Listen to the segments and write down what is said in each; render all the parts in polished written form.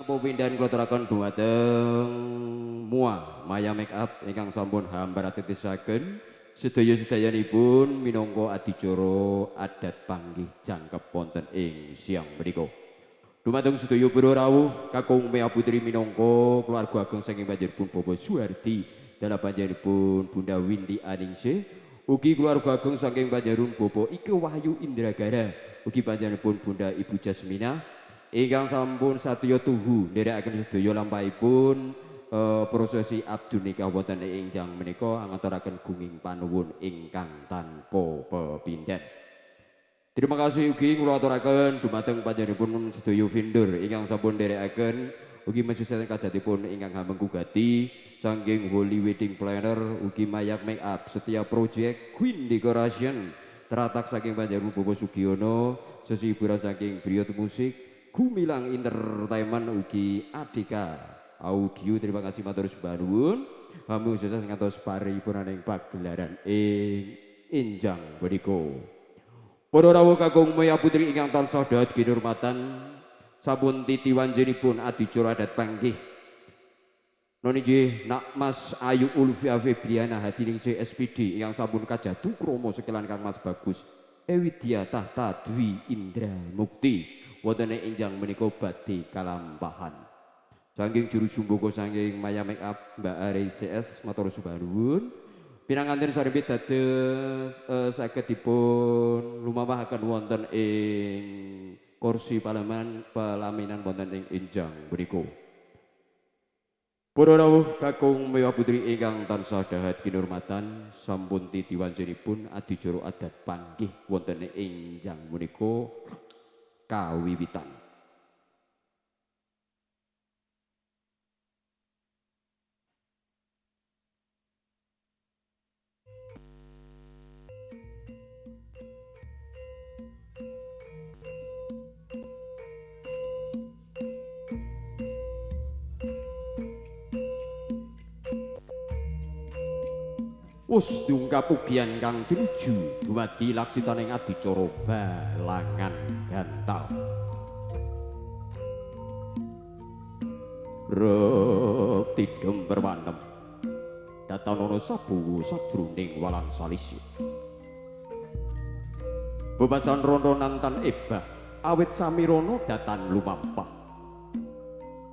Pepindhan kula aturaken dhumateng Maya Make Up ingkang sampun hambaratetisaken sedaya-sedayanipun minangka adicara adat panggih jangkep wonten ing siang menika. Dumateng sedaya para rawuh kakung Maya Putri minangka keluarga ageng saking panjenenganipun Bapak Suhardi dalam panjenenganipun Bunda Windy Aningsih, ugi keluarga ageng saking panjenenganipun Bapak Ike Wahyu Indragara, ugi panjenenganipun Bunda Ibu Jasmina ingkang sampun satya tuhu nderekaken sedaya lampahipun prosesi abdu nikah wonten ing injang menika ngaturaken gunging panuwun ingkang tanpa pepindhan. Terima kasih ugi kula aturaken dumateng panjenenganipun sedaya vendor ingkang sampun nderekaken ugi mesusaken kajatipun ingkang hameng gugati saking Holy Wedding Planner ugi Maya Make Up Setia Project Queen Decoration teratak saking panjenenganipun Bapak Sugiono sesi hiburan saking Briot Musik Gumilang Entertainment ugi Adika Audio. Terima kasih matur sembah nuwun. Hamung sukses ngantos paripurna ing pagelaran ing injang menika. Para rawuh kakung Maya Putri ingkang tansah dahat kinurmatan sampun titi wanjenipun adicara adat panggih noni nggih Nak Mas Ayu Ulfia Febriana hadiring SPD ingkang sampun kajatu krama sekelan Kang Mas Bagus Ewidya Tahta Dwi Indra Mukti wonten injang menika badhe kalampahan. Saking juru sumbaka saking Maya Make Up Mbak Ari CS matur sembah nuwun. Pinanganten sarembet dados saged dipun lumampahaken wonten ing kursi pelaminan wonten ing injang menika. Para rawuh kakung Maya Putri ingkang tansah dahat kinurmatan sampun titi wanjenipun adicara adat panggih wonten ing injang menika kawiwitan. Wus diungkap ugian kang tinuju dumadhi laksitaning adicara balangan gantal. Rep tidem perwanem datanono sabuwu sajroning walang salisih. Bebasan rono nantan ebah awit samirono datan lumampah.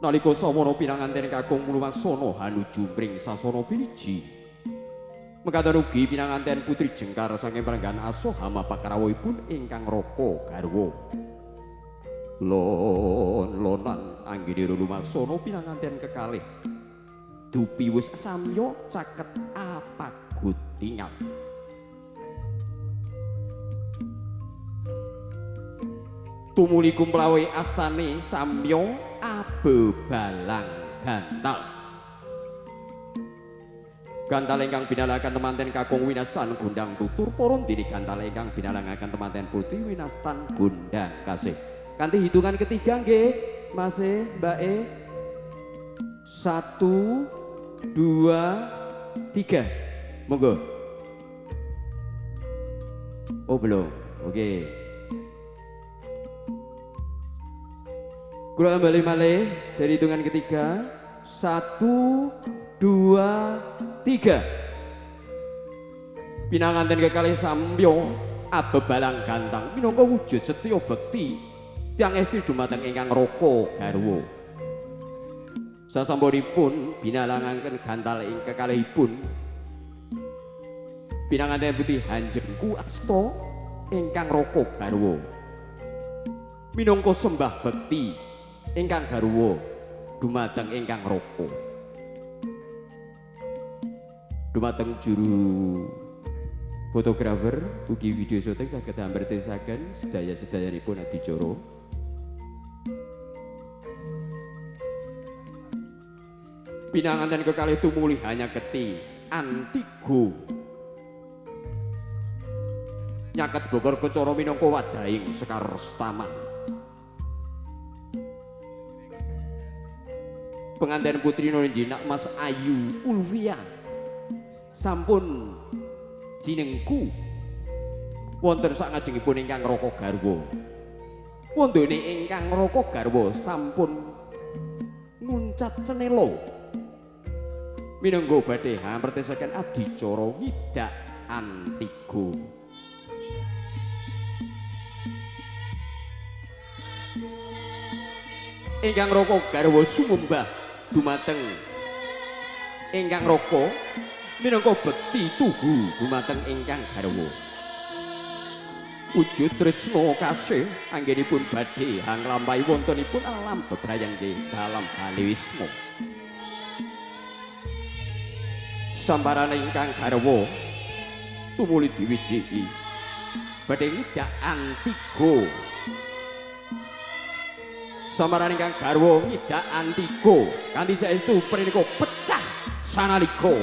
Nalika samono pinanganten kakung lumaksana hanuju mring sasana piniji. Mekaten ugi pinanganten putri jengkar saking perenggan Asohama pakrawuhipun ingkang Raka garwa. Lonan anggenira lumaksana pinanganten kekalih dupi wis samya caket apagut tingal. Tumuli kumplawe astane samya abebalang gantal. Gantal ingkang binalaken temanten kakung winastan Gondang tutur para diri gantal ingkang binalangaken temanten putri winastan Gondang kasih. Kanthi hitungan ketiga nggih, Mas Mbak E. 1 2 3. Monggo. Oh belum. Oke. Kula kembali malih dari hitungan ketiga. 1 2 3. Pinanganten kekalih samya abebalang gantang minangka wujud setya bekti tiyang estri dumateng ingkang Raka garwa. Sasampunipun binalangaken gantal ing kekalihipun pinanganten putih Hanjengku Asta ingkang Raka garwa minangka sembah bekti ingkang garwa dumateng ingkang Raka. Dumateng juru fotografer ugi video syuting saged ambertesaken sedaya-sedayanipun adicara. Pinanganten kekalih tumuli hanya keti Antigo nyaket Bogor Kecara minangka wadahing Sekar Staman. Penganten putri nunji Nak Mas Ayu Ulfia sampun jinengku wonten sakajengipun ingkang Raka garwa. Wondene ingkang Raka garwa sampun pucat cenelo minangka badhe hampertesaken adicara ngidak Antigo. Ingkang Raka garwa sumembah dumateng ingkang Raka minangka bekti tuhu dumateng ingkang garwa. Wujud tresna kasih anggenipun badhe hanglampahi wontenipun alam bebrayang nggih dalam Balewisma. Sambarane ingkang garwa tumuli diwijiki badhe ngidak Antigo. Sambarane ingkang garwa ngidak Antigo kanthi saestu prenika pecah sanalika.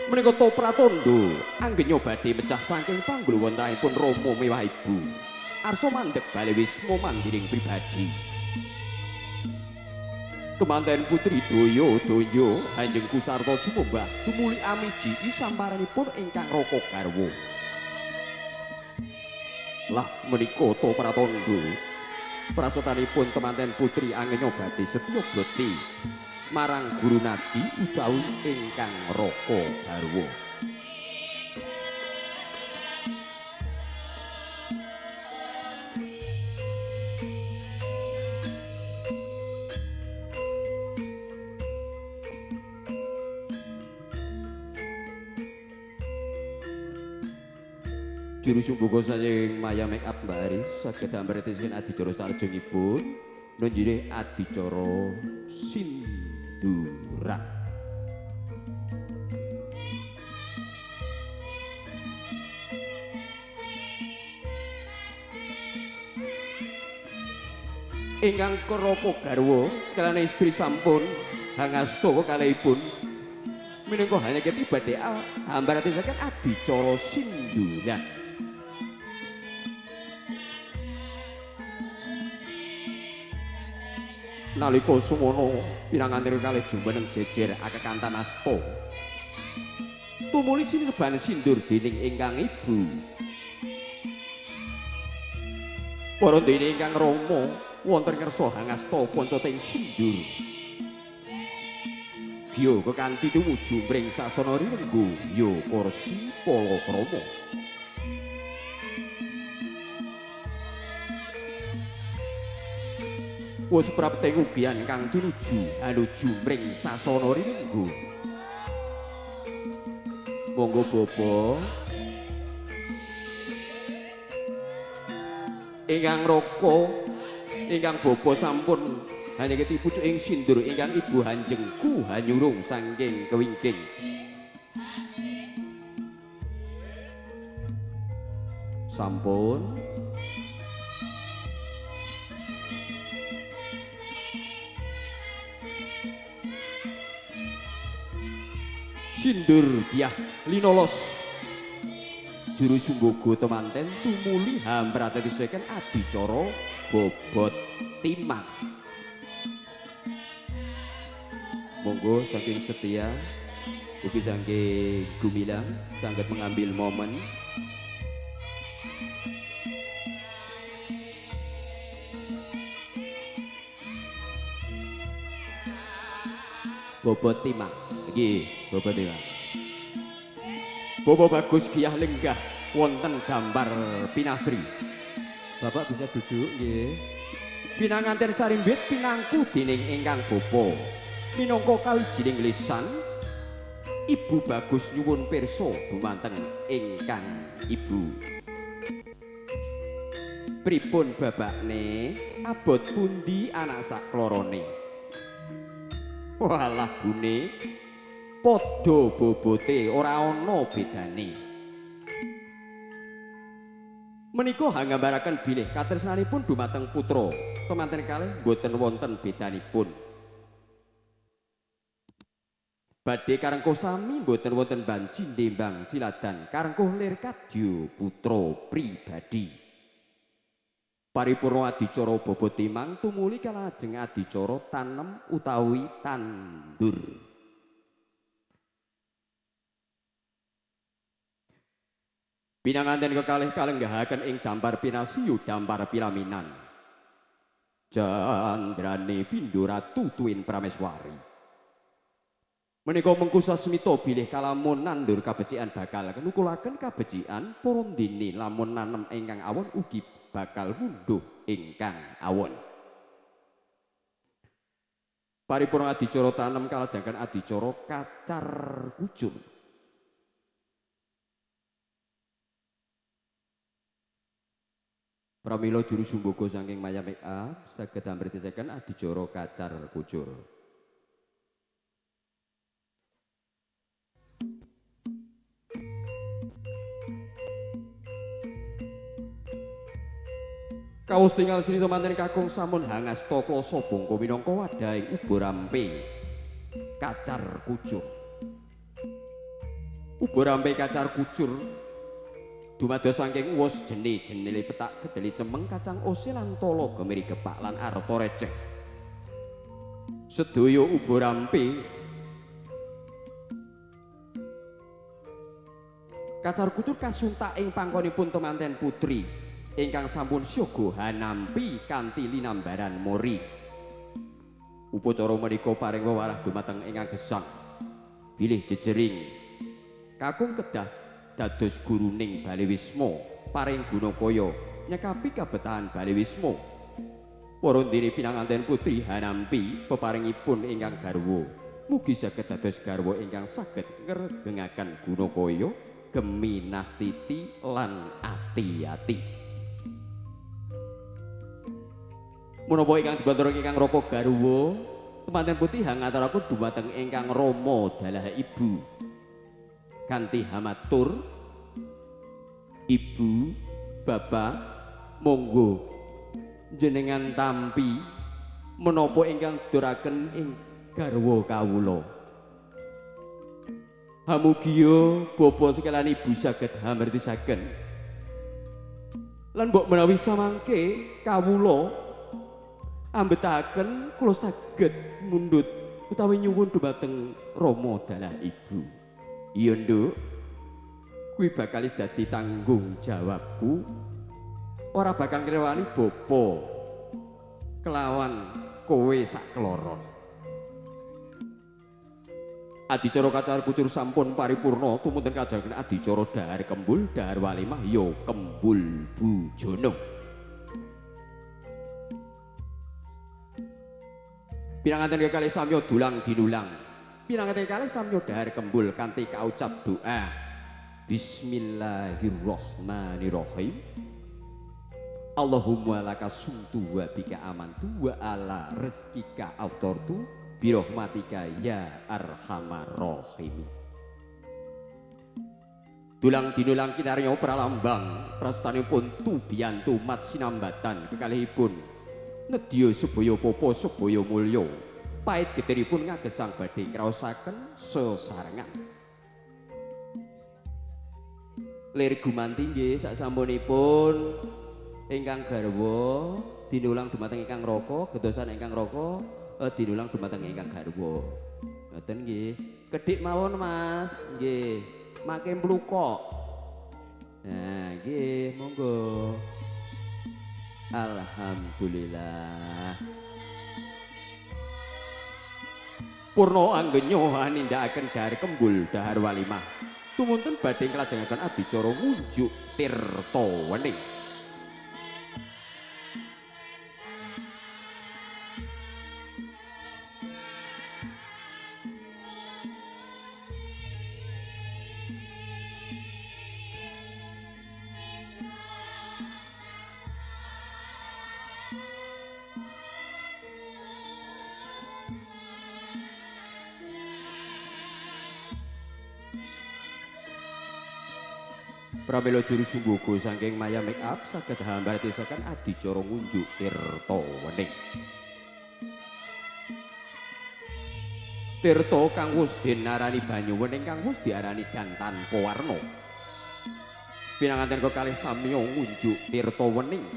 Menika to pratandha anggenya badhe mecah saking panggulwantanipun Rama miwah Ibu arsa mandheg Balewisma mandiring pribadi. Kemanten Putri Daya Daya Kanjeng Kusarta Sumembah tumuli amiji samparanipun ingkang Raka garwa. Lah menika to pratandha prasatanipun temanten Putri anggenya badhe setya bekti marang Guru Nadi utawi ingkang Raka garwa. Juru sumbuga saking Maya Make Up Mbak Aris saged ambaretesken adicara salajengipun nunjine adicara Sinduran. Ingkang Raka garwa sekalian istri sampun hangasta kalihipun minangka hanya badhe ambaretesken adicara Sinduran. Nalika sumono pinanganten kalih jumeneng jejer Akakantan Asta tumuli sineban sindur dening ingkang Ibu. Para dene ingkang Rama wonten kersa hangasta panca teng sindur. Biya kekanthi tumuju mring sasana rirenggo ya kursi palakrama. Wis prapteng ugian kang anuju mring sasana rirenggo. Monggo Bapa ingkang Raka ingkang Bapa sampun hanyeketi pucuk ing sindur ingkang Ibu hanjengku hanyurung saking kewingking. Sampun sindur diah linolos juru sumbogo temanten tumuli hampratetesaken adicara bobot timang. Monggo saking setia ugi saking Gumilang saged mengambil momen bobot timang. Nggih, Bapak Dewa. Bapak bagus giyah lenggah wonten gambar pinasri. Bapak bisa duduk nggih. Pinanganten sarimbit pinangku dening ingkang Bapa. Minangka kawijining lisan Ibu bagus nyuwun pirsa dumateng ingkang Ibu. Pripun babakne abot pundi anak saklarane? Walah bune padha bobote ora ana bedane. Menika hanggambaraken bilih katresnanipun dumateng putra temanten kalih boten wonten bedanipun. Badhe karengkuh sami boten wonten banci ndembang siladan karengkuh lir kadya putra pribadi. Paripurna adicara bobot timang tumuli kalajeng adicara tanem utawi tandur. Pinanganten kekalih kalenggahaken ing dampar pinasiyo dampar pilaminan. Jandrane Pindha Ratu Tuwin Prameswari. Menika mengku sasmita bilih kalamun nandur kabecikan bakal kenukulaken kabecikan para dene lamun nanem ingkang awon ugi bakal mundhuh ingkang awon. Paripurna adicara tanem kalajengan adicara kacar kucur. Pramila juru sumboga saking Maya Make Up saged ambretisaken adicara kacar kucur. Kawus tinggal sini teman-teman kakung samun hangas toko sobongko minangka wadahing uborampe kacar kucur. Uborampe kacar kucur dumados saking uwos jene-jenele petak gedeli cemeng kacang ose lan tolo gemiri gepak lan arta receh. Sedaya uborampe kacar kucur kasuntak ing panggonipun temanten putri ingkang sampun syoga hanampi kanthi linambaran mori. Upacara menika paring wewarah dumateng ingkang gesang bilih jejering kakung kedah dados guruning Balewisma paring Gunakaya nyekapi kabetahan Balewisma. Para dene pinanganten putri hanampi peparingipun ingkang garwa mugi saged dados garwa ingkang saged ngregengaken Gunakaya gemi nastiti lan ati-ati. Menapa ingkang dibanturaken ingkang Raka garwa temanten putih hangataraken dumateng ingkang Rama dalah ibu kanthi hamatur ibu bapak monggo jenengan tampi menapa ingkang duraken ing garwa kawula. Hamugiya bapa sekalian ibu saged hamretisaken lan mbok menawi samangke kawula ambetaken kula saged mundhut utawi nyuwun dumateng Rama dalah ibu. Iya nduk, kuwi bakal dadi tanggung jawabku. Ora bakal ngrewani bapa kelawan kowe sakloron. Adicara kacar kucur sampun paripurna tumuntun kajengan adicara dahar kembul dahar walimah ya kembul bujono. Pinanganten kekalih samya dulang dinulang. Pinanganten kekalih samya dahar kembul kanthi kaucap doa. Bismillahirrahmanirrahim. Allahumma laka sumtu wa bika amantu wa ala rezkika aftartu birahmatika ya arhamar rahimin. Dulang dinulang kinarya pralambang prastanipun tubiyantu mat sinambatan kekalihipun nedya sebaya papa sebaya mulya pait getiripun ngagesang badhe kraosaken sesarengan. Lir gumanti nggih sasampunipun ingkang garwa dinulang dumateng ingkang Raka gedosan ingkang Raka dinulang dumateng ingkang garwa. Ngoten nggih. Kedhik mawon Mas, nggih. Makin plukok. Nah, nggih, monggo. Alhamdulillah. Purna anggenyo nindakaken dahar kembul dahar walimah. Tumuntun badhe nglajengaken adicara ngunjuk tirta wening. Pramila juru sumboga saking Maya Make Up saged hambaratisaken adicara ngunjuk tirta wening. Tirta kang wis dinarani banyu wening kang wis diarani dan tanpa warna. Pinanganten kekalih samya ngunjuk tirta wening.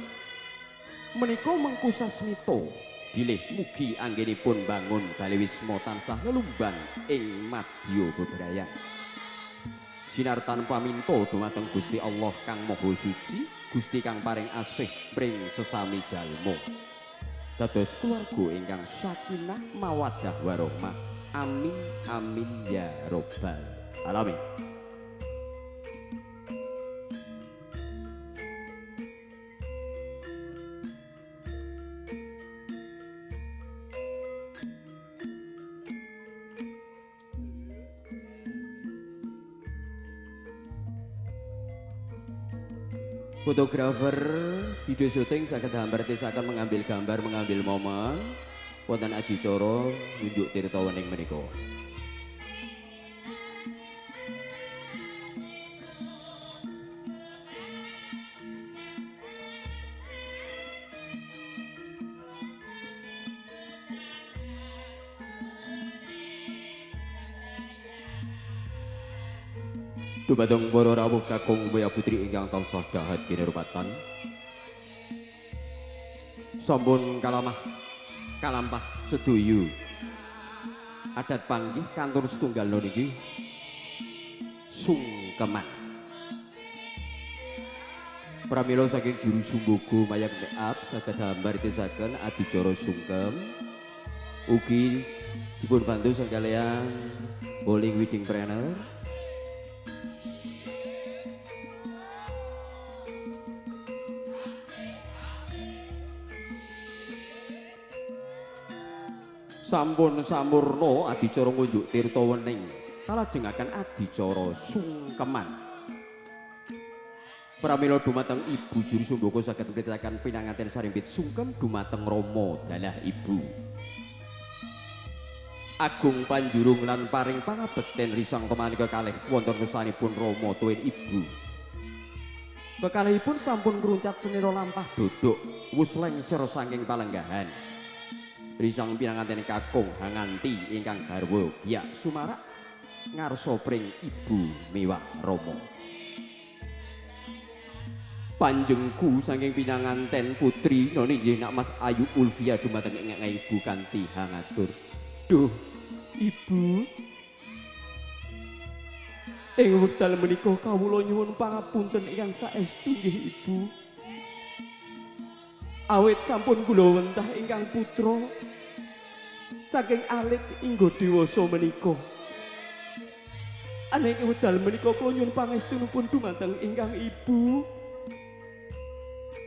Menika mengku sasmita bilih mugi anggenipun bangun Balewisma tansah lelumban ing madya bebrayan. Sinar tanpa minto dumateng Gusti Allah kang Maha Suci, Gusti kang paring asih pring sesami jalma. dados keluarga ingkang sakinah mawaddah warahmah. Amin amin ya robbal alamin. Fotografer video syuting saged hambartesaken mengambil gambar, mengambil momen wonten adicara ngunjuk tirta wening menika. Dumateng para rawuh kakung boya putri ingkang tansah dahat kinurmatan. Sampun kalampah sedoyo. Adat panggih kantor setunggal niki sungkeman. Pramila saking juru sumbogo mayang make-up saged hambartesaken adicara sungkem. Ugi dipun bantu sakalian bowling wedding planner. Sampun sampurna adicara ngunjuk tirta wening kalajengaken adicara sungkeman. Pramila dumateng Ibu Juru Sumboga saged mritaken pinanganten sarimpit sungkem dumateng Rama dalah Ibu. Agung panjurung lan paring pangabekten risang kemanika kalih wonten kersanipun Rama tuwin Ibu. Kekalihipun sampun ngruncat cenira lampah dodok wus lengser saking palenggahan. Risang pinanganten kakung hanganti ingkang garwa biak sumarak ngarsa pring Ibu miwah Rama. Panjengku saking pinanganten putri noni nggih nak Mas Ayu Ulfia dumateng ingkang Ibu kanthi hangatur. Duh, Ibu. Ing wekdal menika kawula nyuwun pangapunten ingkang saestu nggih Ibu. Awit sampun kula wentah ingkang putra saking alit inggo dewasa menika. Ananging wekdal menika kula nyuwun pangestunipun dumateng ingkang Ibu.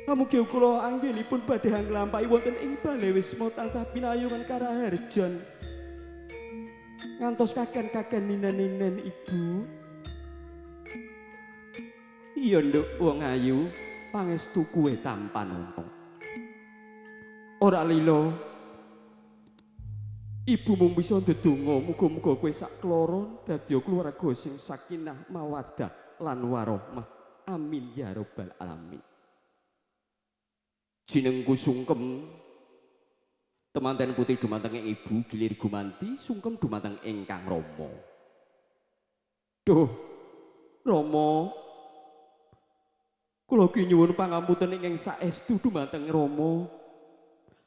Amugi kula anggenipun badhe nglampahi wonten ing Balai Wisma tansah pinayungan karaharjan. Ngantos kaken-kaken ninen-ninen Ibu. Iya nduk wong ayu, pangestu kuwe tampan. Ora lila Ibu mung bisa ndedonga muga-muga kowe sak kloron dadi keluarga sing sakinah mawaddah lan warahmah. Amin ya robbal alamin. Jenengku sungkem temanten putih dumateng Ibu gilir gumanti sungkem dumateng ingkang Rama. Duh Rama, kula ki nyuwun pangapunten ingkang saestu dumateng Rama.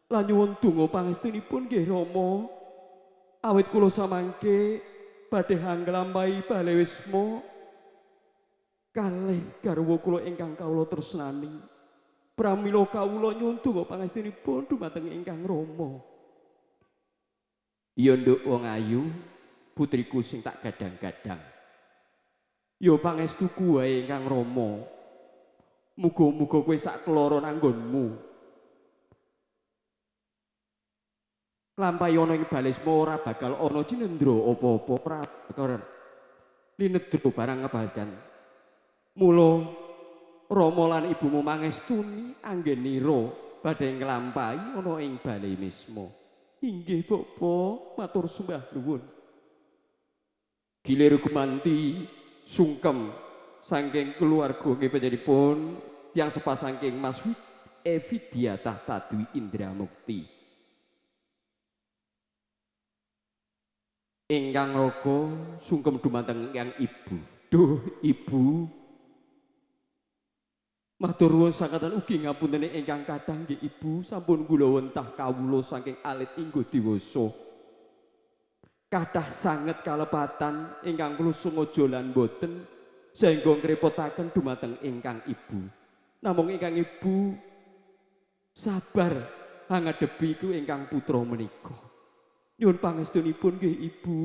Lan nyuwun donga pangestunipun nggih Rama. Awit kula samangke badhe nglampahi Balai Wisma kalih garwa kula ingkang kawula tresnani. Pramila kawula nyuwun donga pangestunipun dumateng ingkang Rama. Ya nduk wong ayu, putriku sing tak gadang-gadang. Ya pangestuku wae ingkang Rama. Muga-muga kowe sak keloro anggonmu. Lampahi ana ing Balai Wisma ora bakal ana cinendra apa-apa prakara linedra barang ngebahagan. Mula Rama lan ibumu mangestuni anggenira badhe nglampahi ana ing Balai Wisma. Inggih Bapak, matur sembah nuwun. Gilir gumanti sungkem saking keluarga nggih panjenenganipun tiyang sepas saking Mas Evidiatah Padwi Indra Mukti. Ingkang raga sungkem dumateng ingkang Ibu. Duh Ibu, matur nuwun sakatan ugi ngapunten ingkang kadang nggih Ibu, sampun kula wentah kawula saking alit inggo dewasa. Kathah sanget kalepatan ingkang kula sengaja lan boten sehingga ngrepotaken dumateng ingkang Ibu. Namung ingkang Ibu sabar ngadepi iku ingkang putra menika. Nyuwun pangestunipun nggih Ibu.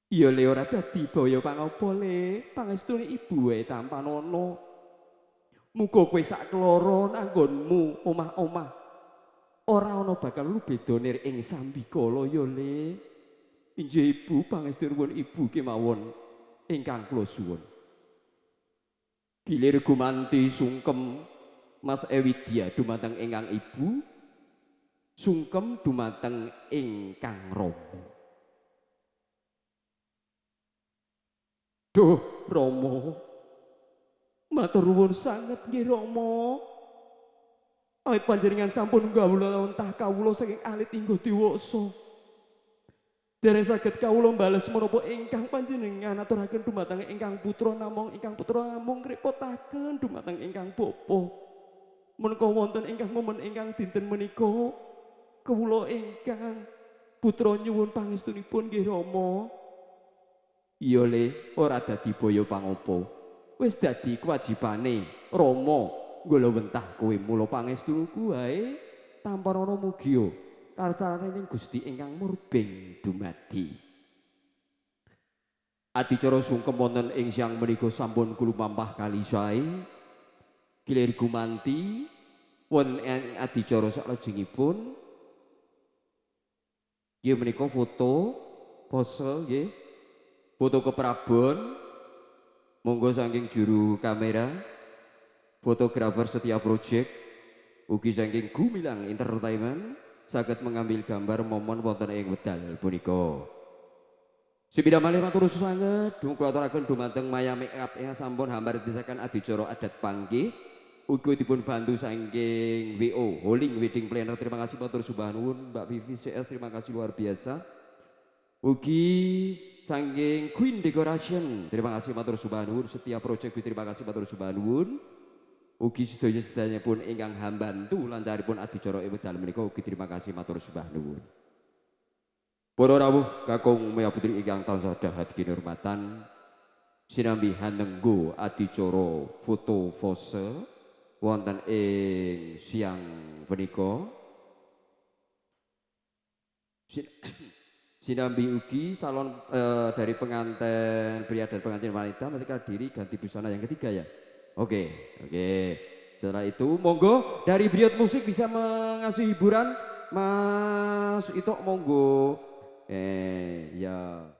Iya le ora dadi baya pangapa le, pangestune Ibu wae tampan ana. Muga kowe sak keloro nanggonmu omah-omah ora ana bakal lu bedane ing sambikala ya le. Injih Ibu pangestunipun Ibu kemawon ingkang kula suwun. Gilir gumanti sungkem Mas Ewidya dumateng ingkang Ibu, sungkem dumateng ingkang Rama. Duh Rama, matur nuwun sanget nggih Rama. Awit panjenengan sampun gawula entah kawula saking alit hingga dewasa. Dereng saged kawula mbales menapa ingkang panjenengan aturaken dumateng ingkang putra namung ingkang putra namung ngrepotaken dumateng ingkang bapa. Menika wonten ingkang momen ingkang dinten menika kawula ingkang putra nyuwun pangestunipun nggih Rama. Iya le, ora dadi baya pangapa. Wis dadi kewajibane Rama nggolowentah kowe mula pangestuku wae tampa ana mugia kartaraning Gusti ingkang murbeng dumadi. Adicara sungkem wonten ing siang menika sampun kulumampah kali sae. Gilir gumanti wonten ing adicara salajengipun nggih menika foto pose nggih. Foto keprabon, monggo saking juru kamera, fotografer setiap project, ugi saking Gumilang Entertainment, saged mengambil gambar momen wonten ing wedal punika. Sepida malih matur sanget, kula aturaken dumateng Maya Makeup ingkang sampun hambaretisaken adicara adat panggih, ugi dipun bantu saking WO Holing Wedding Planner. Terima kasih matur sembah nuwun Mbak Vivi CS, terima kasih luar biasa. Ugi saking Queen Decoration, terima kasih matur sembah nuwun. Setiap project terima kasih matur sembah nuwun. Ugi sedaya pun ingkang hambantu lancaripun adicara ing wekdal menika ugi terima kasih matur sembah nuwun. Para rawuh kakung Maya Putri ingkang tansah dahat kinurmatan, sinambi hanenggo adicara foto pose wonten ing siang punika. Sinambi ugi salon dari pengantin pria dan pengantin wanita masih diri ganti busana yang ketiga ya. Oke. Setelah itu monggo dari Briot Musik bisa mengasih hiburan Mas Ito monggo. Ya.